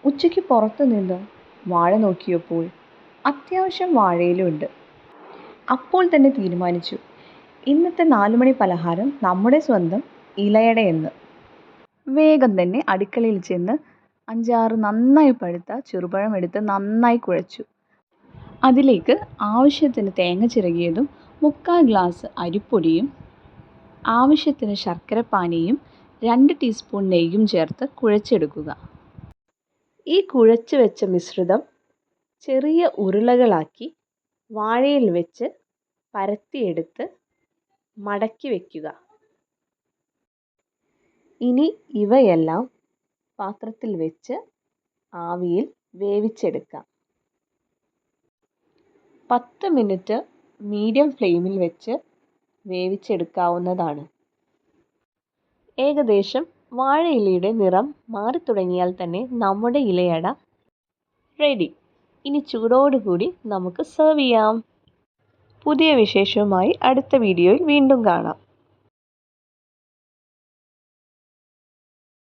ഉച്ചയ്ക്ക് പുറത്തു നിന്ന് വാഴ നോക്കിയപ്പോൾ അത്യാവശ്യം വാഴയിലുണ്ട്. അപ്പോൾ തന്നെ തീരുമാനിച്ചു, ഇന്നത്തെ 4 മണി പലഹാരം നമ്മുടെ സ്വന്തം ഇലയടയെന്ന്. വേഗം തന്നെ അടുക്കളയിൽ ചെന്ന് 5-6 നന്നായി പഴുത്ത ചെറുപഴം എടുത്ത് നന്നായി കുഴച്ചു. അതിലേക്ക് ആവശ്യത്തിന് തേങ്ങ ചിരകിയതും 3/4 ഗ്ലാസ് അരിപ്പൊടിയും ആവശ്യത്തിന് ശർക്കരപ്പാനിയും 2 ടീസ്പൂൺ നെയ്യും ചേർത്ത് കുഴച്ചെടുക്കുക. ഈ കുഴച്ച് വെച്ച മിശ്രിതം ചെറിയ ഉരുളകളാക്കി വാഴയിൽ വെച്ച് പരത്തിയെടുത്ത് മടക്കി വയ്ക്കുക. ഇനി ഇവയെല്ലാം പാത്രത്തിൽ വെച്ച് ആവിയിൽ വേവിച്ചെടുക്കാം. 10 മിനിറ്റ് മീഡിയം ഫ്ലെയിമിൽ വെച്ച് വേവിച്ചെടുക്കാവുന്നതാണ്. ഏകദേശം വാഴയിലയുടെ നിറം മാറിത്തുടങ്ങിയാൽ തന്നെ നമ്മുടെ ഇലയട റെഡി. ഇനി ചൂടോടുകൂടി നമുക്ക് സെർവ് ചെയ്യാം. പുതിയ വിശേഷവുമായി അടുത്ത വീഡിയോയിൽ വീണ്ടും കാണാം.